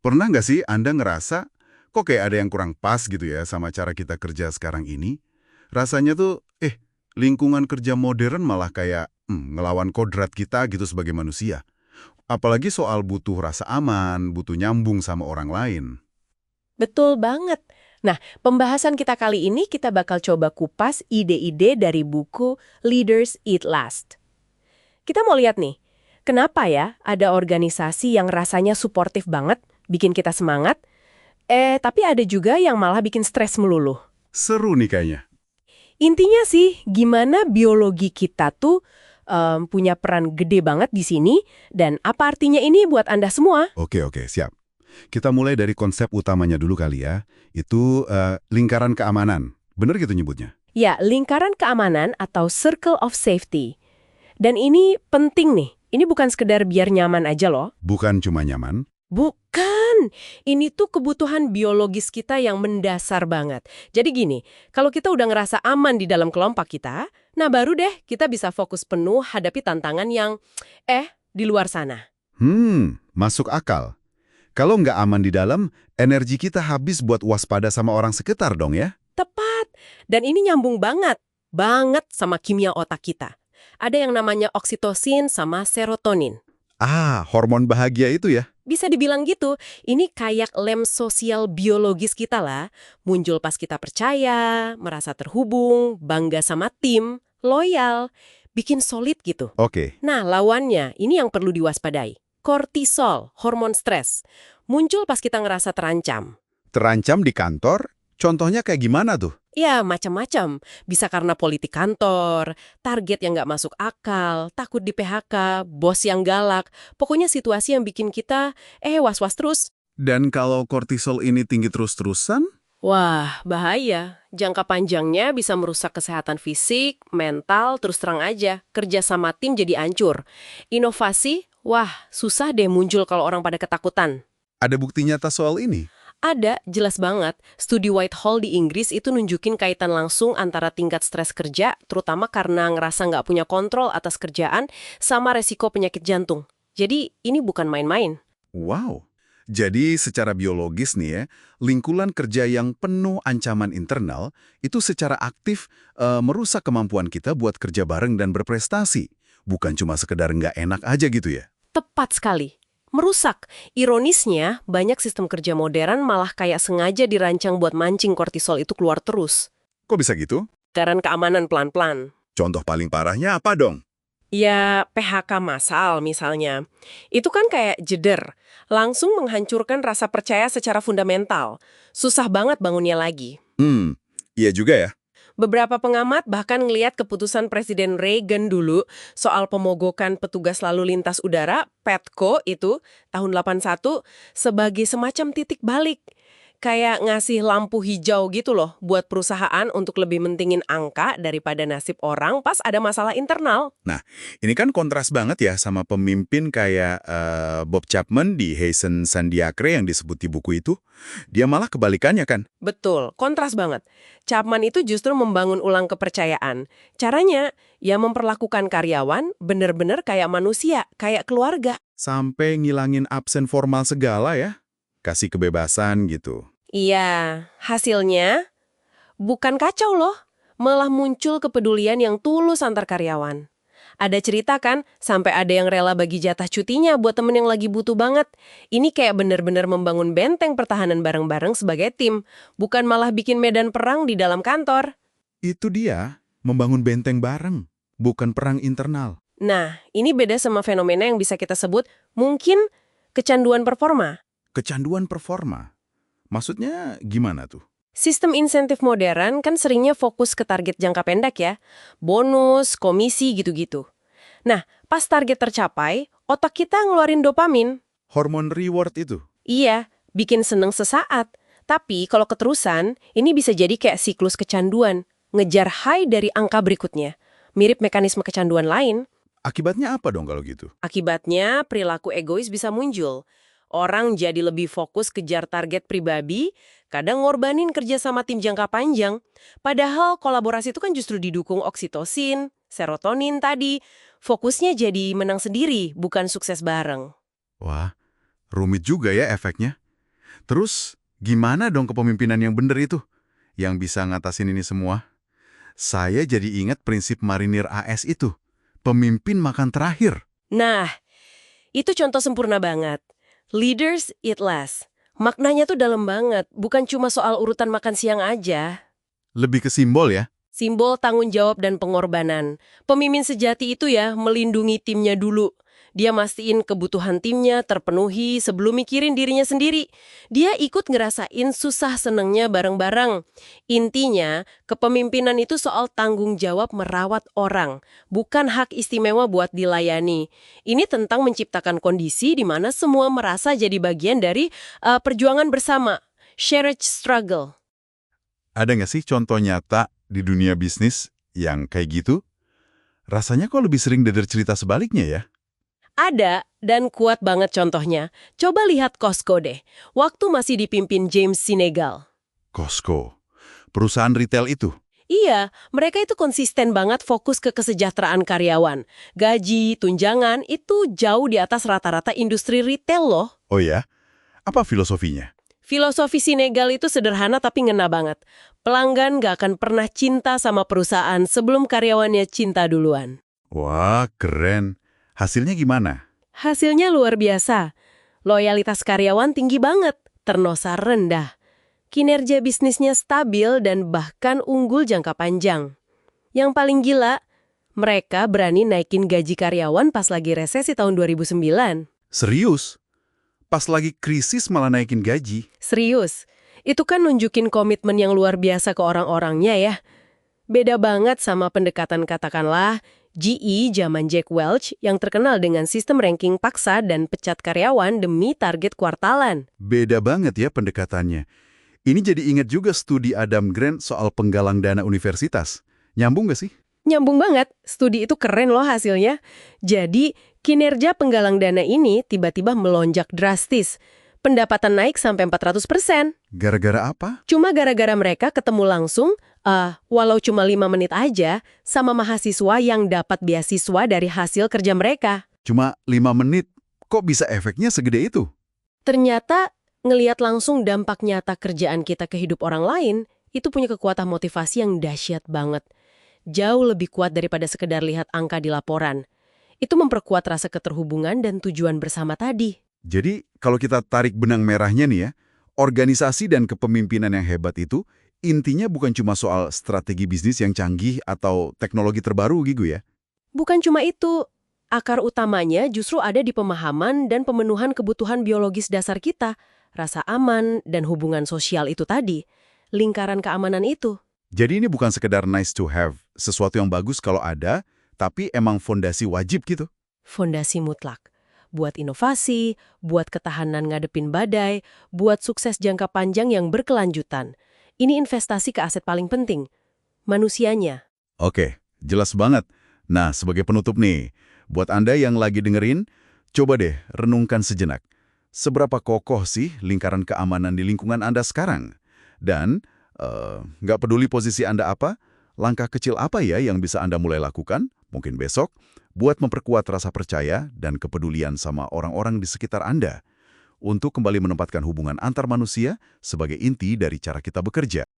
Pernah nggak sih Anda ngerasa, kok kayak ada yang kurang pas gitu ya sama cara kita kerja sekarang ini? Rasanya tuh, lingkungan kerja modern malah kayak ngelawan kodrat kita gitu sebagai manusia. Apalagi soal butuh rasa aman, butuh nyambung sama orang lain. Betul banget. Nah, pembahasan kita kali ini kita bakal coba kupas ide-ide dari buku Leaders Eat Last. Kita mau lihat nih, kenapa ya ada organisasi yang rasanya suportif banget, bikin kita semangat, tapi ada juga yang malah bikin stres melulu. Seru nih kayaknya. Intinya sih, gimana biologi kita tuh punya peran gede banget di sini, dan apa artinya ini buat Anda semua? Oke, oke, siap. Kita mulai dari konsep utamanya dulu kali ya. Itu lingkaran keamanan. Bener gitu nyebutnya? Ya, lingkaran keamanan atau circle of safety. Dan ini penting nih. Ini bukan sekedar biar nyaman aja loh. Bukan cuma nyaman. Bukan. Ini tuh kebutuhan biologis kita yang mendasar banget. Jadi gini, kalau kita udah ngerasa aman di dalam kelompok kita, nah baru deh kita bisa fokus penuh hadapi tantangan yang, di luar sana. Masuk akal. Kalau nggak aman di dalam, energi kita habis buat waspada sama orang sekitar dong ya? Tepat. Dan ini nyambung banget. Banget sama kimia otak kita. Ada yang namanya oksitosin sama serotonin. Ah, hormon bahagia itu ya? Bisa dibilang gitu, ini kayak lem sosial biologis kita lah. Muncul pas kita percaya, merasa terhubung, bangga sama tim, loyal, bikin solid gitu. Oke. Nah, lawannya, ini yang perlu diwaspadai. Kortisol, hormon stres. Muncul pas kita ngerasa terancam. Terancam di kantor? Contohnya kayak gimana tuh? Ya, macam-macam. Bisa karena politik kantor, target yang nggak masuk akal, takut di PHK, bos yang galak. Pokoknya situasi yang bikin kita, was-was terus. Dan kalau kortisol ini tinggi terus-terusan? Wah, bahaya. Jangka panjangnya bisa merusak kesehatan fisik, mental, terus terang aja. Kerja sama tim jadi hancur. Inovasi, wah, susah deh muncul kalau orang pada ketakutan. Ada bukti nyata soal ini? Ada, jelas banget. Studi Whitehall di Inggris itu nunjukin kaitan langsung antara tingkat stres kerja, terutama karena ngerasa nggak punya kontrol atas kerjaan, sama resiko penyakit jantung. Jadi, ini bukan main-main. Wow. Jadi secara biologis nih ya, lingkungan kerja yang penuh ancaman internal itu secara aktif merusak kemampuan kita buat kerja bareng dan berprestasi. Bukan cuma sekedar nggak enak aja gitu ya. Tepat sekali. Merusak. Ironisnya, banyak sistem kerja modern malah kayak sengaja dirancang buat mancing kortisol itu keluar terus. Kok bisa gitu? Lingkaran keamanan pelan-pelan. Contoh paling parahnya apa dong? Ya, PHK massal misalnya. Itu kan kayak jeder. Langsung menghancurkan rasa percaya secara fundamental. Susah banget bangunnya lagi. Iya juga ya. Beberapa pengamat bahkan ngelihat keputusan Presiden Reagan dulu soal pemogokan petugas lalu lintas udara, PETCO itu, tahun 81, sebagai semacam titik balik. Kayak ngasih lampu hijau gitu loh buat perusahaan untuk lebih mentingin angka daripada nasib orang pas ada masalah internal. Nah, ini kan kontras banget ya sama pemimpin kayak Bob Chapman di Hazen Sandiacre yang disebut di buku itu. Dia malah kebalikannya kan? Betul, kontras banget. Chapman itu justru membangun ulang kepercayaan. Caranya, ya memperlakukan karyawan bener-bener kayak manusia, kayak keluarga. Sampai ngilangin absen formal segala ya. Kasih kebebasan gitu. Iya, hasilnya bukan kacau loh. Malah muncul kepedulian yang tulus antar karyawan. Ada cerita kan, sampai ada yang rela bagi jatah cutinya buat temen yang lagi butuh banget. Ini kayak bener-bener membangun benteng pertahanan bareng-bareng sebagai tim, bukan malah bikin medan perang di dalam kantor. Itu dia, membangun benteng bareng, bukan perang internal. Nah, ini beda sama fenomena yang bisa kita sebut mungkin kecanduan performa. Kecanduan performa. Maksudnya gimana tuh? Sistem insentif modern kan seringnya fokus ke target jangka pendek ya. Bonus, komisi gitu-gitu. Nah, pas target tercapai, otak kita ngeluarin dopamin. Hormon reward itu. Iya, bikin seneng sesaat. Tapi kalau keterusan, ini bisa jadi kayak siklus kecanduan. Ngejar high dari angka berikutnya. Mirip mekanisme kecanduan lain. Akibatnya apa dong kalau gitu? Akibatnya, perilaku egois bisa muncul. Orang jadi lebih fokus kejar target pribadi, kadang ngorbanin kerja sama tim jangka panjang. Padahal kolaborasi itu kan justru didukung oksitosin, serotonin tadi. Fokusnya jadi menang sendiri, bukan sukses bareng. Wah, rumit juga ya efeknya. Terus, gimana dong kepemimpinan yang benar itu? Yang bisa ngatasin ini semua? Saya jadi ingat prinsip marinir AS itu. Pemimpin makan terakhir. Nah, itu contoh sempurna banget. Leaders eat last. Maknanya tuh dalam banget, bukan cuma soal urutan makan siang aja. Lebih ke simbol ya? Simbol tanggung jawab dan pengorbanan. Pemimpin sejati itu ya melindungi timnya dulu. Dia mastiin kebutuhan timnya terpenuhi sebelum mikirin dirinya sendiri. Dia ikut ngerasain susah senengnya bareng-bareng. Intinya, kepemimpinan itu soal tanggung jawab merawat orang, bukan hak istimewa buat dilayani. Ini tentang menciptakan kondisi di mana semua merasa jadi bagian dari perjuangan bersama, shared struggle. Ada nggak sih contoh nyata di dunia bisnis yang kayak gitu? Rasanya kok lebih sering dengar cerita sebaliknya ya? Ada, dan kuat banget contohnya. Coba lihat Costco deh. Waktu masih dipimpin James Sinegal. Costco, perusahaan retail itu. Iya, mereka itu konsisten banget fokus ke kesejahteraan karyawan. Gaji, tunjangan, itu jauh di atas rata-rata industri retail loh. Oh ya? Apa filosofinya? Filosofi Sinegal itu sederhana tapi ngena banget. Pelanggan gak akan pernah cinta sama perusahaan sebelum karyawannya cinta duluan. Wah, keren. Hasilnya gimana? Hasilnya luar biasa. Loyalitas karyawan tinggi banget, turnover rendah. Kinerja bisnisnya stabil dan bahkan unggul jangka panjang. Yang paling gila, mereka berani naikin gaji karyawan pas lagi resesi tahun 2009. Serius? Pas lagi krisis malah naikin gaji? Serius, itu kan nunjukin komitmen yang luar biasa ke orang-orangnya ya. Beda banget sama pendekatan katakanlah GE zaman Jack Welch yang terkenal dengan sistem ranking paksa dan pecat karyawan demi target kuartalan. Beda banget ya pendekatannya. Ini jadi ingat juga studi Adam Grant soal penggalang dana universitas. Nyambung nggak sih? Nyambung banget, studi itu keren loh hasilnya. Jadi, kinerja penggalang dana ini tiba-tiba melonjak drastis. Pendapatan naik sampai 400%. Gara-gara apa? Cuma gara-gara mereka ketemu langsung, walau cuma 5 menit aja, sama mahasiswa yang dapat beasiswa dari hasil kerja mereka. Cuma 5 menit. Kok bisa efeknya segede itu? Ternyata, ngeliat langsung dampak nyata kerjaan kita ke hidup orang lain, itu punya kekuatan motivasi yang dahsyat banget. Jauh lebih kuat daripada sekedar lihat angka di laporan. Itu memperkuat rasa keterhubungan dan tujuan bersama tadi. Jadi, kalau kita tarik benang merahnya nih ya, organisasi dan kepemimpinan yang hebat itu intinya bukan cuma soal strategi bisnis yang canggih atau teknologi terbaru gitu ya. Bukan cuma itu. Akar utamanya justru ada di pemahaman dan pemenuhan kebutuhan biologis dasar kita. Rasa aman dan hubungan sosial itu tadi. Lingkaran keamanan itu. Jadi ini bukan sekedar nice to have, sesuatu yang bagus kalau ada, tapi emang fondasi wajib gitu. Fondasi mutlak. Buat inovasi, buat ketahanan ngadepin badai, buat sukses jangka panjang yang berkelanjutan. Ini investasi ke aset paling penting. Manusianya. Oke, jelas banget. Nah, sebagai penutup nih, buat Anda yang lagi dengerin, coba deh renungkan sejenak. Seberapa kokoh sih lingkaran keamanan di lingkungan Anda sekarang? Dan, nggak peduli posisi Anda apa, langkah kecil apa ya yang bisa Anda mulai lakukan, mungkin besok, buat memperkuat rasa percaya dan kepedulian sama orang-orang di sekitar Anda, untuk kembali menempatkan hubungan antar manusia sebagai inti dari cara kita bekerja.